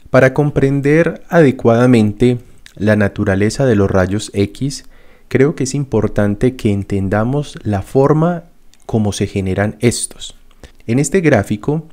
Para comprender adecuadamente la naturaleza de los rayos X, creo que es importante que entendamos la forma como se generan estos. En este gráfico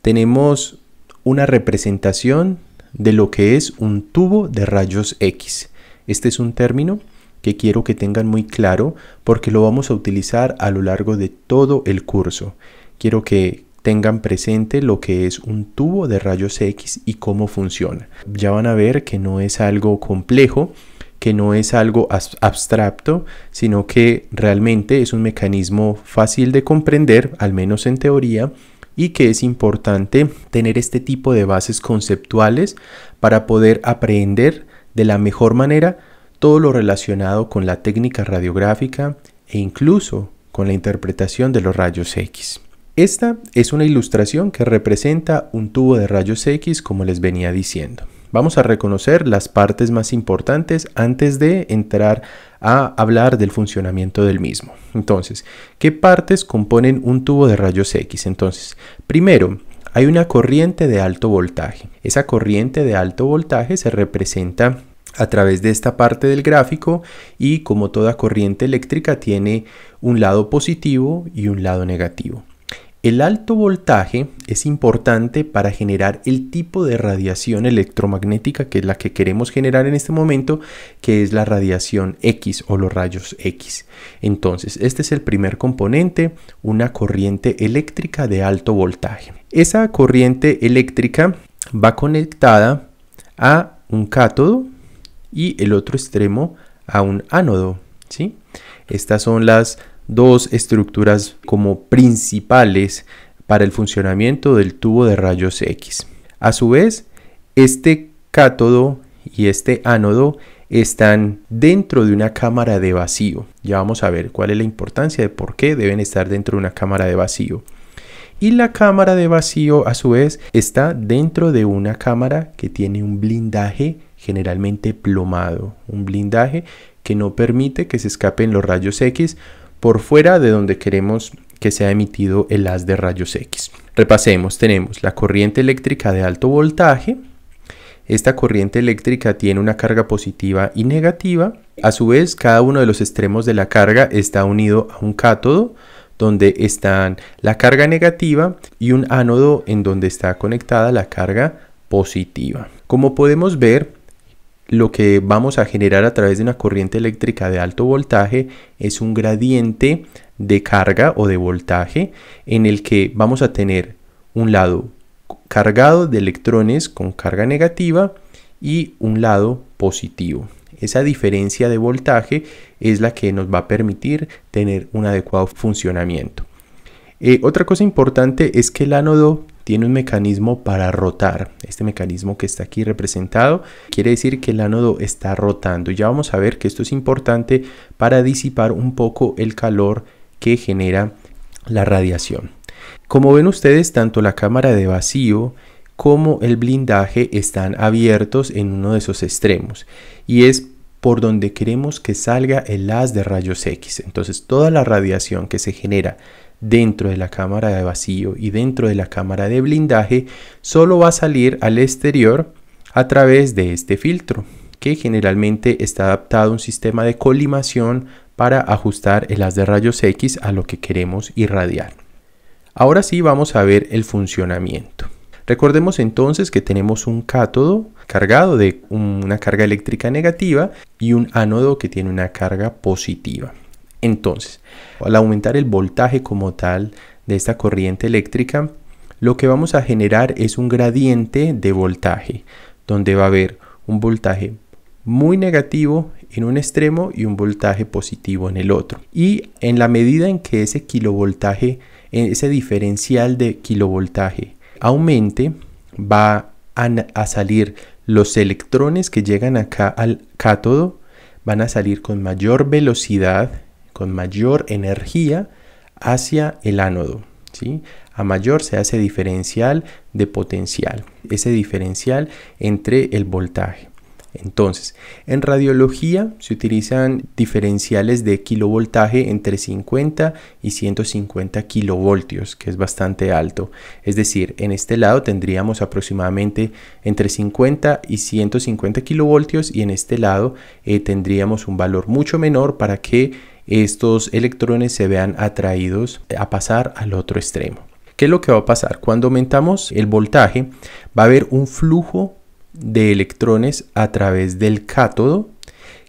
tenemos una representación de lo que es un tubo de rayos X. Este es un término que quiero que tengan muy claro porque lo vamos a utilizar a lo largo de todo el curso. Quiero que tengan presente lo que es un tubo de rayos X y cómo funciona. Ya van a ver que no es algo complejo, que no es algo abstracto, sino que realmente es un mecanismo fácil de comprender, al menos en teoría, y que es importante tener este tipo de bases conceptuales para poder aprender de la mejor manera todo lo relacionado con la técnica radiográfica e incluso con la interpretación de los rayos X. Esta es una ilustración que representa un tubo de rayos X, como les venía diciendo. Vamos a reconocer las partes más importantes antes de entrar a hablar del funcionamiento del mismo. Entonces, ¿qué partes componen un tubo de rayos X? Entonces, primero, hay una corriente de alto voltaje. Esa corriente de alto voltaje se representa a través de esta parte del gráfico y, como toda corriente eléctrica, tiene un lado positivo y un lado negativo. El alto voltaje es importante para generar el tipo de radiación electromagnética que es la que queremos generar en este momento, que es la radiación X o los rayos X. Entonces, este es el primer componente, una corriente eléctrica de alto voltaje. Esa corriente eléctrica va conectada a un cátodo y el otro extremo a un ánodo, ¿sí? Estas son las dos estructuras como principales para el funcionamiento del tubo de rayos X. A su vez, este cátodo y este ánodo están dentro de una cámara de vacío. Ya vamos a ver cuál es la importancia de por qué deben estar dentro de una cámara de vacío. Y la cámara de vacío, a su vez, está dentro de una cámara que tiene un blindaje generalmente plomado. Un blindaje que no permite que se escapen los rayos X por fuera de donde queremos que sea emitido el haz de rayos X. Repasemos, tenemos la corriente eléctrica de alto voltaje. Esta corriente eléctrica tiene una carga positiva y negativa. A su vez, cada uno de los extremos de la carga está unido a un cátodo, donde están la carga negativa, y un ánodo en donde está conectada la carga positiva. Como podemos ver, lo que vamos a generar a través de una corriente eléctrica de alto voltaje es un gradiente de carga o de voltaje en el que vamos a tener un lado cargado de electrones con carga negativa y un lado positivo. Esa diferencia de voltaje es la que nos va a permitir tener un adecuado funcionamiento. Otra cosa importante es que el ánodo tiene un mecanismo para rotar. Este mecanismo que está aquí representado quiere decir que el ánodo está rotando. Ya vamos a ver que esto es importante para disipar un poco el calor que genera la radiación. Como ven ustedes, tanto la cámara de vacío como el blindaje están abiertos en uno de esos extremos y es por donde queremos que salga el haz de rayos X. Entonces, toda la radiación que se genera dentro de la cámara de vacío y dentro de la cámara de blindaje solo va a salir al exterior a través de este filtro, que generalmente está adaptado a un sistema de colimación para ajustar el haz de rayos X a lo que queremos irradiar. Ahora sí vamos a ver el funcionamiento. Recordemos entonces que tenemos un cátodo cargado de una carga eléctrica negativa y un ánodo que tiene una carga positiva. Entonces, al aumentar el voltaje como tal de esta corriente eléctrica, lo que vamos a generar es un gradiente de voltaje, donde va a haber un voltaje muy negativo en un extremo y un voltaje positivo en el otro. Y en la medida en que ese kilovoltaje, ese diferencial de kilovoltaje aumente, va a salir los electrones que llegan acá al cátodo, van a salir con mayor velocidad, con mayor energía hacia el ánodo, ¿sí? A mayor se hace diferencial de potencial, ese diferencial entre el voltaje. Entonces, en radiología se utilizan diferenciales de kilovoltaje entre 50 y 150 kilovoltios, que es bastante alto. Es decir, en este lado tendríamos aproximadamente entre 50 y 150 kilovoltios y en este lado tendríamos un valor mucho menor para que estos electrones se vean atraídos a pasar al otro extremo. ¿Qué es lo que va a pasar? Cuando aumentamos el voltaje, va a haber un flujo de electrones a través del cátodo,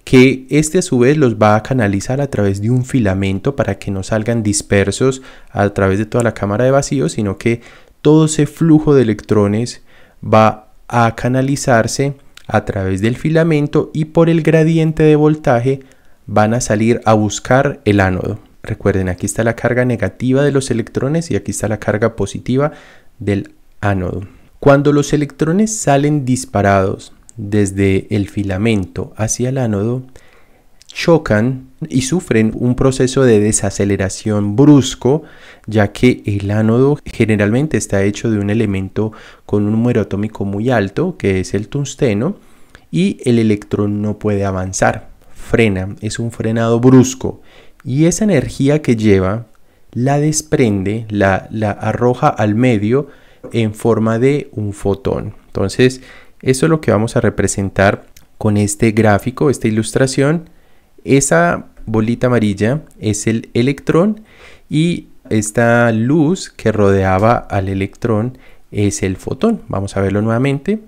que a su vez los va a canalizar a través de un filamento para que no salgan dispersos a través de toda la cámara de vacío, sino que todo ese flujo de electrones va a canalizarse a través del filamento y por el gradiente de voltaje van a salir a buscar el ánodo. Recuerden, aquí está la carga negativa de los electrones y aquí está la carga positiva del ánodo. Cuando los electrones salen disparados desde el filamento hacia el ánodo, chocan y sufren un proceso de desaceleración brusco, ya que el ánodo generalmente está hecho de un elemento con un número atómico muy alto, que es el tungsteno, y el electrón no puede avanzar, frena, es un frenado brusco, y esa energía que lleva la desprende, la arroja al medio en forma de un fotón. Entonces, eso es lo que vamos a representar con este gráfico, esta ilustración. Esa bolita amarilla es el electrón y esta luz que rodeaba al electrón es el fotón. Vamos a verlo nuevamente.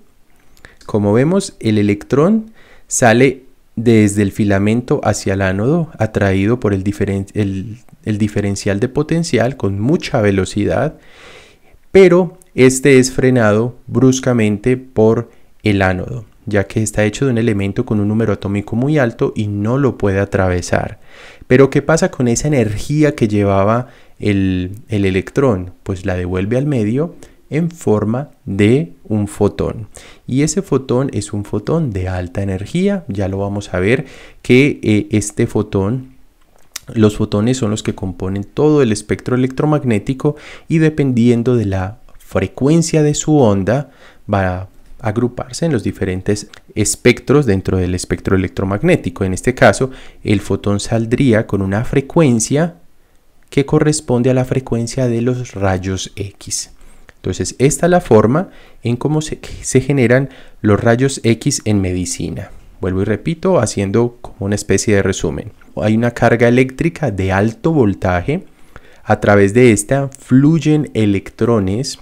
Como vemos, el electrón sale desde el filamento hacia el ánodo, atraído por el diferencial de potencial con mucha velocidad, pero este es frenado bruscamente por el ánodo, ya que está hecho de un elemento con un número atómico muy alto y no lo puede atravesar. Pero ¿qué pasa con esa energía que llevaba el electrón? Pues la devuelve al medio en forma de un fotón, y ese fotón es un fotón de alta energía. Ya lo vamos a ver que este fotón, los fotones son los que componen todo el espectro electromagnético y dependiendo de la frecuencia de su onda va a agruparse en los diferentes espectros dentro del espectro electromagnético. En este caso, el fotón saldría con una frecuencia que corresponde a la frecuencia de los rayos X. Entonces, esta es la forma en cómo se generan los rayos X en medicina. Vuelvo y repito, haciendo como una especie de resumen. Hay una carga eléctrica de alto voltaje. A través de esta fluyen electrones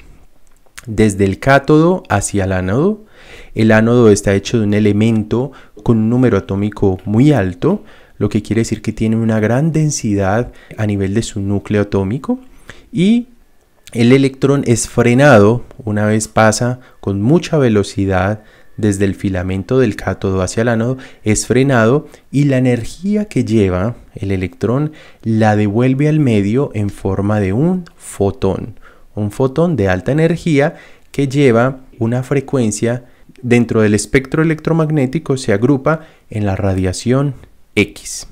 desde el cátodo hacia el ánodo. El ánodo está hecho de un elemento con un número atómico muy alto, lo que quiere decir que tiene una gran densidad a nivel de su núcleo atómico, y el electrón es frenado una vez pasa con mucha velocidad desde el filamento del cátodo hacia el ánodo, es frenado y la energía que lleva el electrón la devuelve al medio en forma de un fotón de alta energía que lleva una frecuencia dentro del espectro electromagnético, se agrupa en la radiación X.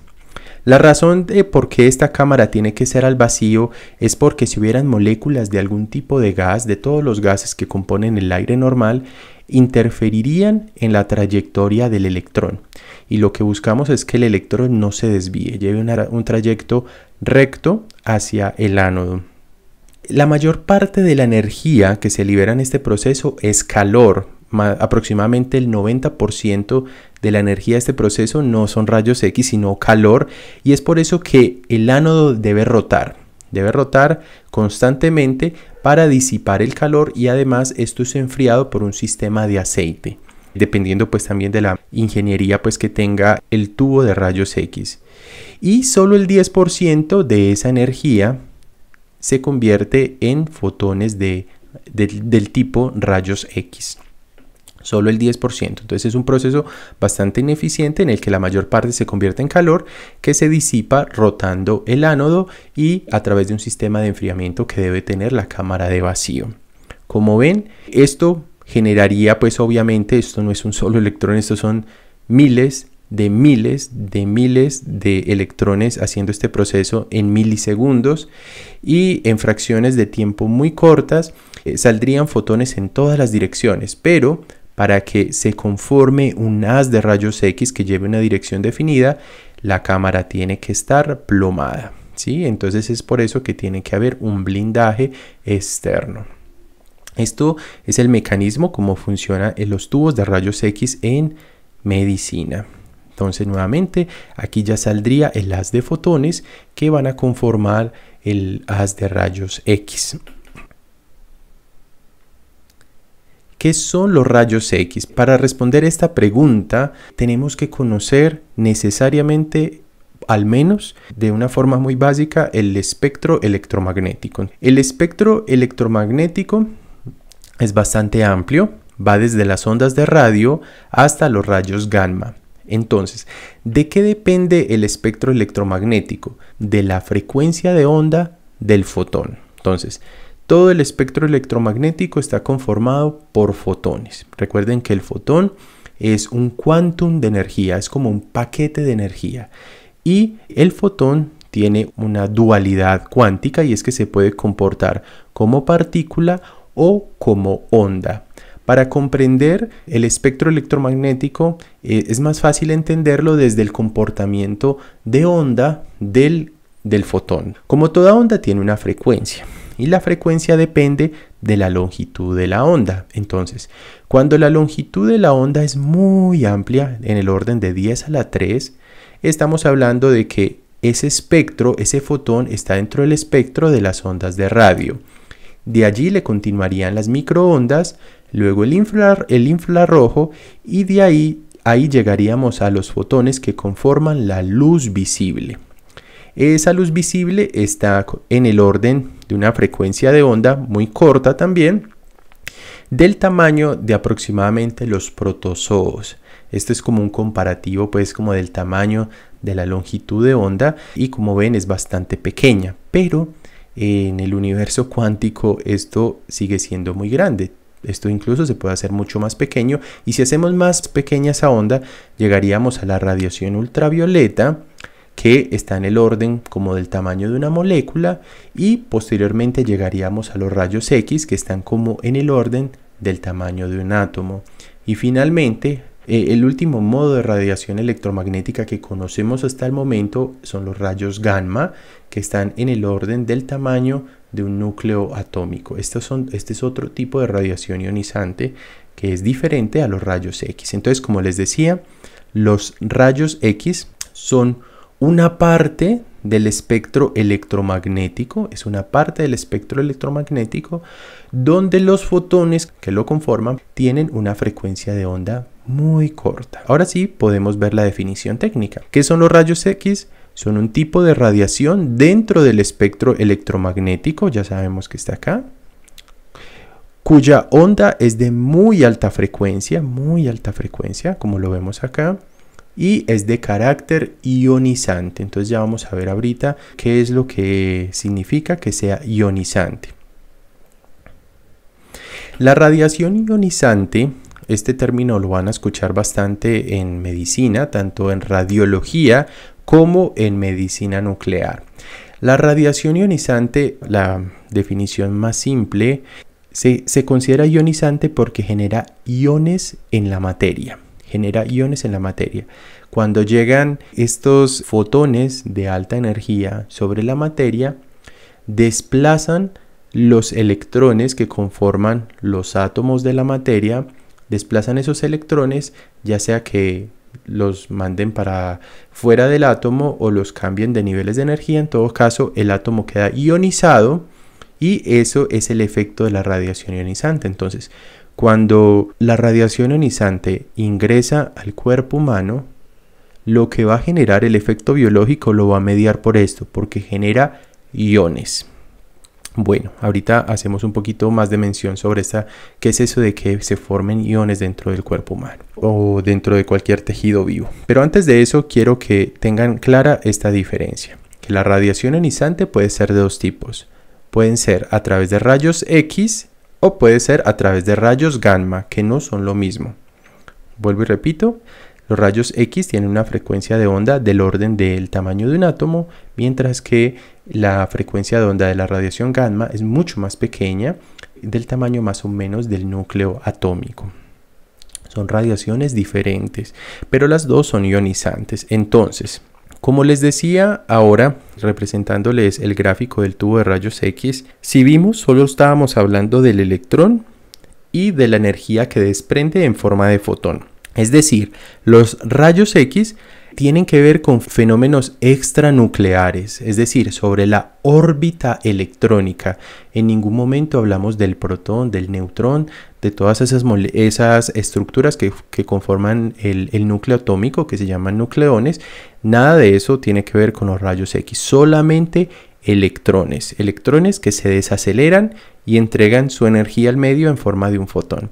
La razón de por qué esta cámara tiene que ser al vacío es porque si hubieran moléculas de algún tipo de gas, de todos los gases que componen el aire normal, interferirían en la trayectoria del electrón. Y lo que buscamos es que el electrón no se desvíe, lleve un trayecto recto hacia el ánodo. La mayor parte de la energía que se libera en este proceso es calor. Aproximadamente el 90% de la energía de este proceso no son rayos X, sino calor, y es por eso que el ánodo debe rotar constantemente para disipar el calor, y además esto es enfriado por un sistema de aceite, dependiendo pues también de la ingeniería pues que tenga el tubo de rayos X. Y solo el 10% de esa energía se convierte en fotones del tipo rayos X. Solo el 10%. Entonces es un proceso bastante ineficiente en el que la mayor parte se convierte en calor que se disipa rotando el ánodo y a través de un sistema de enfriamiento que debe tener la cámara de vacío. Como ven, esto generaría, pues obviamente esto no es un solo electrón, estos son miles de electrones haciendo este proceso en milisegundos, y en fracciones de tiempo muy cortas saldrían fotones en todas las direcciones, pero para que se conforme un haz de rayos X que lleve una dirección definida, la cámara tiene que estar plomada, ¿sí? Entonces es por eso que tiene que haber un blindaje externo. Esto es el mecanismo como funcionan los tubos de rayos X en medicina. Entonces nuevamente aquí ya saldría el haz de fotones que van a conformar el haz de rayos X. ¿Qué son los rayos X? Para responder esta pregunta tenemos que conocer necesariamente, al menos de una forma muy básica, el espectro electromagnético. El espectro electromagnético es bastante amplio, va desde las ondas de radio hasta los rayos gamma. Entonces, ¿de qué depende el espectro electromagnético? De la frecuencia de onda del fotón. Entonces, todo el espectro electromagnético está conformado por fotones. Recuerden que el fotón es un quantum de energía, es como un paquete de energía. Y el fotón tiene una dualidad cuántica y es que se puede comportar como partícula o como onda. Para comprender el espectro electromagnético es más fácil entenderlo desde el comportamiento de onda del fotón. Como toda onda tiene una frecuencia y la frecuencia depende de la longitud de la onda. Entonces, cuando la longitud de la onda es muy amplia, en el orden de 10 a la 3, estamos hablando de que ese espectro, ese fotón está dentro del espectro de las ondas de radio. De allí le continuarían las microondas, luego el infrarrojo y de ahí llegaríamos a los fotones que conforman la luz visible. Esa luz visible está en el orden de una frecuencia de onda muy corta también, del tamaño de aproximadamente los protozoos. Esto es como un comparativo pues como del tamaño de la longitud de onda y como ven es bastante pequeña, pero en el universo cuántico esto sigue siendo muy grande. Esto incluso se puede hacer mucho más pequeño y si hacemos más pequeña esa onda llegaríamos a la radiación ultravioleta, que está en el orden como del tamaño de una molécula, y posteriormente llegaríamos a los rayos X que están como en el orden del tamaño de un átomo. Y finalmente el último modo de radiación electromagnética que conocemos hasta el momento son los rayos gamma, que están en el orden del tamaño de un núcleo atómico. Este es otro tipo de radiación ionizante que es diferente a los rayos X. Entonces, como les decía, los rayos X son una parte del espectro electromagnético, es una parte del espectro electromagnético donde los fotones que lo conforman tienen una frecuencia de onda muy corta. Ahora sí podemos ver la definición técnica. ¿Qué son los rayos X? Son un tipo de radiación dentro del espectro electromagnético, ya sabemos que está acá, cuya onda es de muy alta frecuencia, como lo vemos acá, y es de carácter ionizante. Entonces ya vamos a ver ahorita qué es lo que significa que sea ionizante. La radiación ionizante, este término lo van a escuchar bastante en medicina, tanto en radiología como en medicina nuclear. La radiación ionizante, la definición más simple, se considera ionizante porque genera iones en la materia. Cuando llegan estos fotones de alta energía sobre la materia, desplazan los electrones que conforman los átomos de la materia, desplazan esos electrones, ya sea que los manden para fuera del átomo o los cambien de niveles de energía. En todo caso, el átomo queda ionizado y eso es el efecto de la radiación ionizante. Entonces, cuando la radiación ionizante ingresa al cuerpo humano, lo que va a generar el efecto biológico lo va a mediar por esto, porque genera iones. Bueno, ahorita hacemos un poquito más de mención sobre qué es eso de que se formen iones dentro del cuerpo humano o dentro de cualquier tejido vivo. Pero antes de eso quiero que tengan clara esta diferencia, que la radiación ionizante puede ser de dos tipos. Pueden ser a través de rayos X o puede ser a través de rayos gamma, que no son lo mismo. Vuelvo y repito, los rayos X tienen una frecuencia de onda del orden del tamaño de un átomo, mientras que la frecuencia de onda de la radiación gamma es mucho más pequeña, del tamaño más o menos del núcleo atómico. Son radiaciones diferentes, pero las dos son ionizantes. Entonces, como les decía ahora, representándoles el gráfico del tubo de rayos X, si vimos, solo estábamos hablando del electrón y de la energía que desprende en forma de fotón. Es decir, los rayos X tienen que ver con fenómenos extranucleares, es decir, sobre la órbita electrónica. En ningún momento hablamos del protón, del neutrón, de todas esas estructuras que conforman el núcleo atómico, que se llaman nucleones. Nada de eso tiene que ver con los rayos X, solamente electrones que se desaceleran y entregan su energía al medio en forma de un fotón.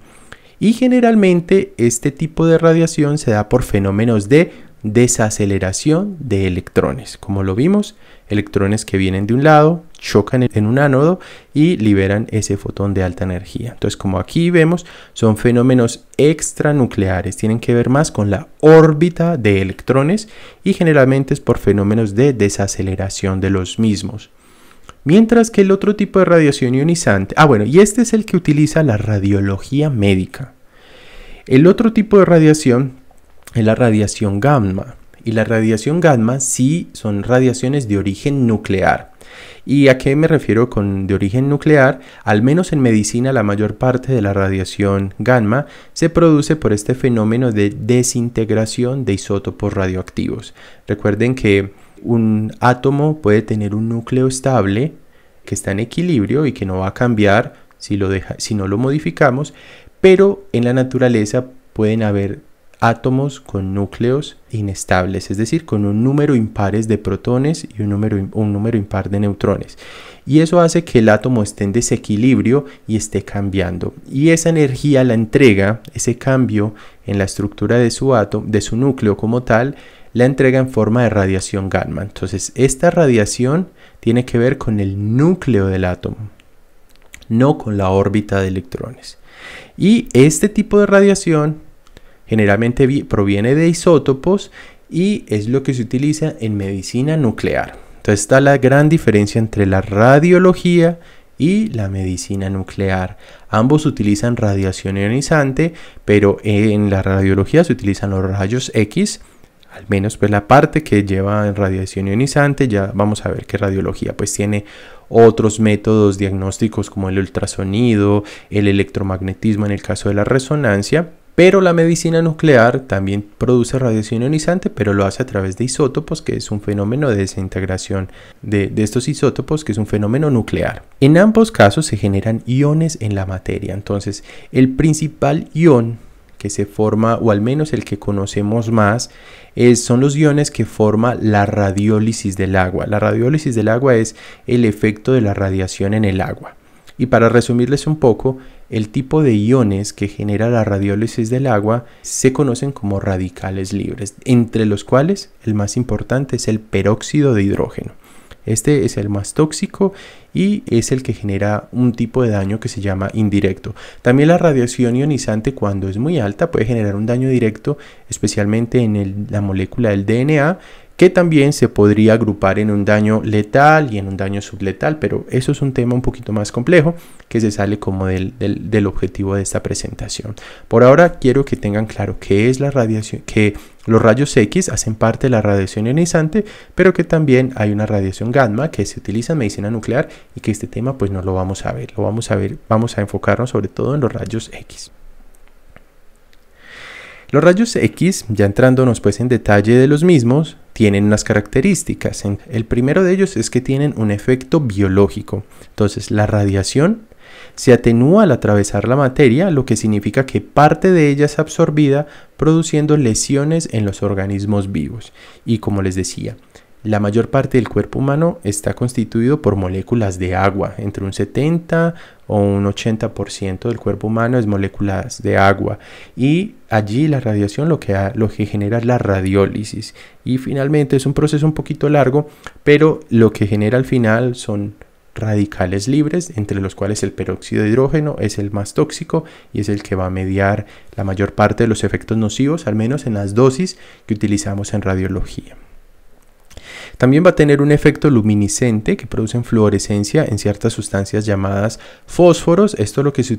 Y generalmente este tipo de radiación se da por fenómenos de desaceleración de electrones. Como lo vimos, electrones que vienen de un lado, chocan en un ánodo y liberan ese fotón de alta energía. Entonces, como aquí vemos, son fenómenos extranucleares, tienen que ver más con la órbita de electrones y generalmente es por fenómenos de desaceleración de los mismos. Mientras que el otro tipo de radiación ionizante, y este es el que utiliza la radiología médica. El otro tipo de radiación es la radiación gamma. Y la radiación gamma sí son radiaciones de origen nuclear. ¿Y a qué me refiero con de origen nuclear? Al menos en medicina la mayor parte de la radiación gamma se produce por este fenómeno de desintegración de isótopos radioactivos. Recuerden que un átomo puede tener un núcleo estable que está en equilibrio y que no va a cambiar si no lo modificamos, pero en la naturaleza pueden haber átomos con núcleos inestables, es decir, con un número impares de protones y un número impar de neutrones. Y eso hace que el átomo esté en desequilibrio y esté cambiando. Y esa energía la entrega, ese cambio en la estructura de su átomo, de su núcleo como tal, la entrega en forma de radiación gamma. Entonces, esta radiación tiene que ver con el núcleo del átomo, no con la órbita de electrones. Y este tipo de radiación generalmente proviene de isótopos y es lo que se utiliza en medicina nuclear. Entonces está la gran diferencia entre la radiología y la medicina nuclear. Ambos utilizan radiación ionizante, pero en la radiología se utilizan los rayos X, al menos pues la parte que lleva radiación ionizante. Ya vamos a ver que radiología pues tiene otros métodos diagnósticos como el ultrasonido, el electromagnetismo en el caso de la resonancia. Pero la medicina nuclear también produce radiación ionizante, pero lo hace a través de isótopos, que es un fenómeno de desintegración de estos isótopos, que es un fenómeno nuclear. En ambos casos se generan iones en la materia. Entonces, el principal ion que se forma, o al menos el que conocemos más, son los iones que forma la radiólisis del agua. La radiólisis del agua es el efecto de la radiación en el agua. Y para resumirles un poco, el tipo de iones que genera la radiólisis del agua se conocen como radicales libres, entre los cuales el más importante es el peróxido de hidrógeno. Este es el más tóxico y es el que genera un tipo de daño que se llama indirecto. También la radiación ionizante, cuando es muy alta, puede generar un daño directo, especialmente en la molécula del DNA, que también se podría agrupar en un daño letal y en un daño subletal, pero eso es un tema un poquito más complejo que se sale como del objetivo de esta presentación. Por ahora quiero que tengan claro qué es la radiación, que los rayos X hacen parte de la radiación ionizante, pero que también hay una radiación gamma que se utiliza en medicina nuclear y que este tema pues no lo vamos a ver, vamos a enfocarnos sobre todo en los rayos X. Los rayos X, ya entrándonos pues en detalle de los mismos, tienen unas características. El primero de ellos es que tienen un efecto biológico. Entonces la radiación se atenúa al atravesar la materia, lo que significa que parte de ella es absorbida, produciendo lesiones en los organismos vivos. Y como les decía, la mayor parte del cuerpo humano está constituido por moléculas de agua. Entre un 70 o un 80% del cuerpo humano es moléculas de agua. Y allí la radiación lo que genera es la radiólisis. Y finalmente es un proceso un poquito largo, pero lo que genera al final son radicales libres, entre los cuales el peróxido de hidrógeno es el más tóxico y es el que va a mediar la mayor parte de los efectos nocivos, al menos en las dosis que utilizamos en radiología. También va a tener un efecto luminiscente que producen fluorescencia en ciertas sustancias llamadas fósforos. Esto es lo que se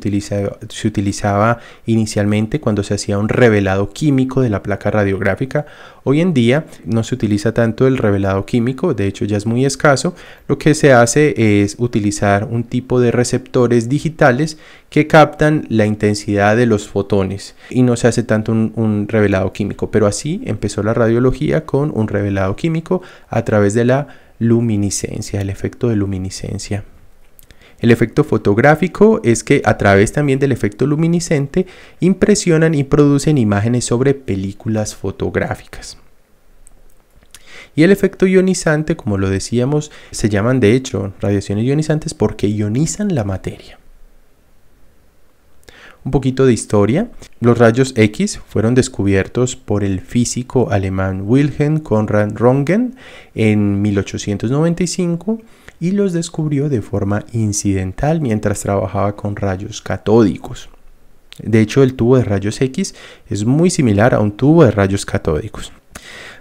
utilizaba inicialmente cuando se hacía un revelado químico de la placa radiográfica. Hoy en día no se utiliza tanto el revelado químico, de hecho ya es muy escaso. Lo que se hace es utilizar un tipo de receptores digitales que captan la intensidad de los fotones y no se hace tanto un revelado químico, pero así empezó la radiología con un revelado químico a través de la luminiscencia, el efecto de luminiscencia. El efecto fotográfico es que a través también del efecto luminiscente impresionan y producen imágenes sobre películas fotográficas. Y el efecto ionizante, como lo decíamos, se llaman de hecho radiaciones ionizantes porque ionizan la materia. Un poquito de historia. Los rayos X fueron descubiertos por el físico alemán Wilhelm Conrad Röntgen en 1895 y los descubrió de forma incidental mientras trabajaba con rayos catódicos. De hecho, el tubo de rayos X es muy similar a un tubo de rayos catódicos.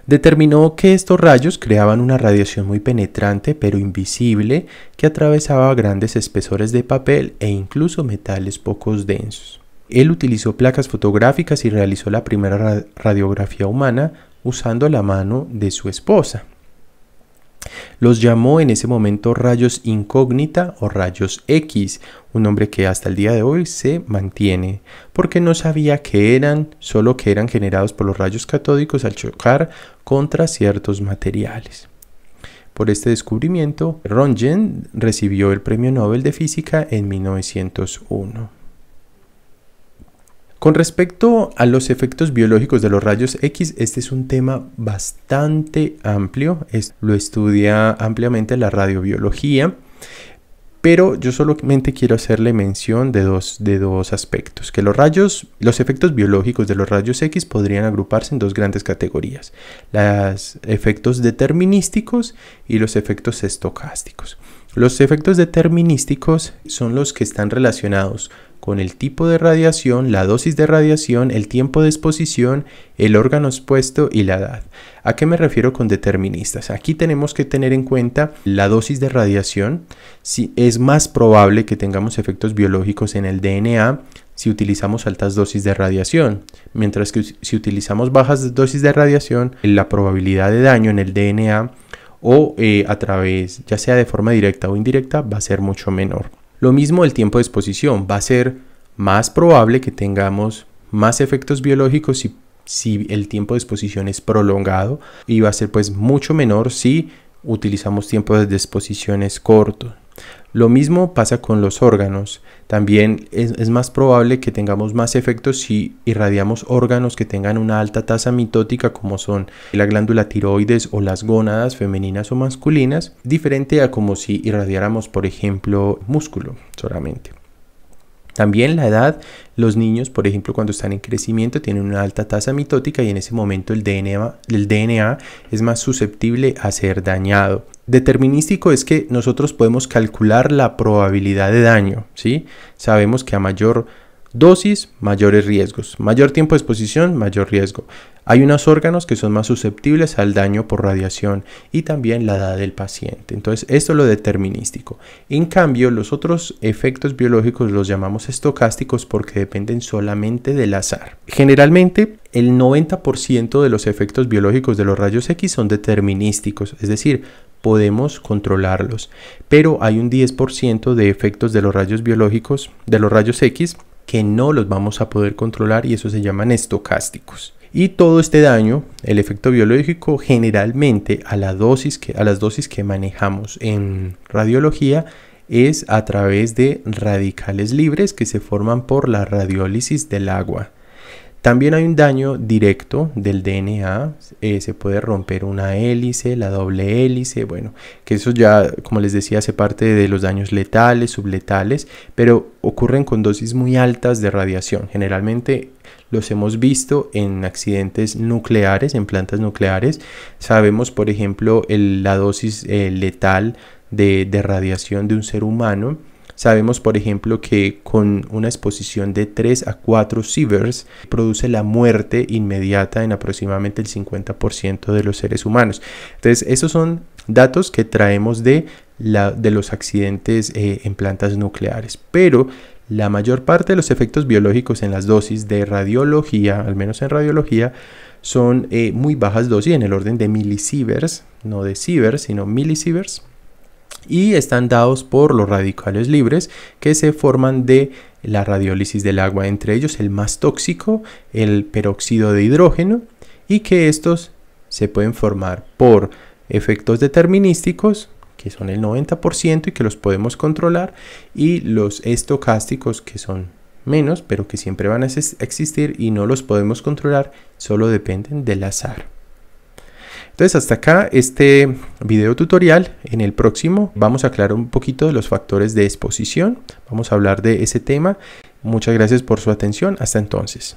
Determinó que estos rayos creaban una radiación muy penetrante pero invisible que atravesaba grandes espesores de papel e incluso metales poco densos. Él utilizó placas fotográficas y realizó la primera radiografía humana usando la mano de su esposa. Los llamó en ese momento rayos incógnita o rayos X, un nombre que hasta el día de hoy se mantiene, porque no sabía qué eran, solo que eran generados por los rayos catódicos al chocar contra ciertos materiales. Por este descubrimiento, Röntgen recibió el Premio Nobel de Física en 1901. Con respecto a los efectos biológicos de los rayos X, este es un tema bastante amplio, lo estudia ampliamente la radiobiología, pero yo solamente quiero hacerle mención de dos aspectos, que los efectos biológicos de los rayos X podrían agruparse en dos grandes categorías, los efectos determinísticos y los efectos estocásticos. Los efectos determinísticos son los que están relacionados con el tipo de radiación, la dosis de radiación, el tiempo de exposición, el órgano expuesto y la edad. ¿A qué me refiero con deterministas? Aquí tenemos que tener en cuenta la dosis de radiación. Si es más probable que tengamos efectos biológicos en el DNA si utilizamos altas dosis de radiación, mientras que si utilizamos bajas dosis de radiación, la probabilidad de daño en el DNA o a través, ya sea de forma directa o indirecta, va a ser mucho menor. Lo mismo el tiempo de exposición, va a ser más probable que tengamos más efectos biológicos si el tiempo de exposición es prolongado y va a ser pues mucho menor si utilizamos tiempos de exposiciones cortos. Lo mismo pasa con los órganos. También es más probable que tengamos más efectos si irradiamos órganos que tengan una alta tasa mitótica como son la glándula tiroides o las gónadas femeninas o masculinas, diferente a como si irradiáramos, por ejemplo, músculo solamente. También la edad, los niños, por ejemplo, cuando están en crecimiento tienen una alta tasa mitótica y en ese momento el DNA es más susceptible a ser dañado. Determinístico es que nosotros podemos calcular la probabilidad de daño, ¿sí? Sabemos que a mayor dosis, mayores riesgos. Mayor tiempo de exposición, mayor riesgo. Hay unos órganos que son más susceptibles al daño por radiación y también la edad del paciente. Entonces, esto es lo determinístico. En cambio, los otros efectos biológicos los llamamos estocásticos porque dependen solamente del azar. Generalmente, el 90% de los efectos biológicos de los rayos X son determinísticos, es decir, podemos controlarlos. Pero hay un 10% de efectos de los rayos biológicos, de los rayos X, que no los vamos a poder controlar y eso se llaman estocásticos. Y todo este daño, el efecto biológico, generalmente a las dosis que manejamos en radiología es a través de radicales libres que se forman por la radiólisis del agua. También hay un daño directo del DNA, se puede romper una hélice, la doble hélice, bueno, que eso ya, como les decía, hace parte de los daños letales, subletales, pero ocurren con dosis muy altas de radiación. Generalmente los hemos visto en accidentes nucleares, en plantas nucleares. Sabemos, por ejemplo, la dosis letal de radiación de un ser humano Sabemos, por ejemplo, que con una exposición de 3 a 4 sieverts produce la muerte inmediata en aproximadamente el 50% de los seres humanos. Entonces, esos son datos que traemos de los accidentes en plantas nucleares, pero la mayor parte de los efectos biológicos en las dosis de radiología, al menos en radiología, son muy bajas dosis, en el orden de milisieverts, no de sieverts, sino milisieverts, y están dados por los radicales libres que se forman de la radiólisis del agua, entre ellos el más tóxico, el peróxido de hidrógeno, y que estos se pueden formar por efectos determinísticos, que son el 90% y que los podemos controlar, y los estocásticos, que son menos, pero que siempre van a existir y no los podemos controlar, solo dependen del azar. Entonces, hasta acá este video tutorial. En el próximo vamos a aclarar un poquito de los factores de exposición. Vamos a hablar de ese tema. Muchas gracias por su atención. Hasta entonces.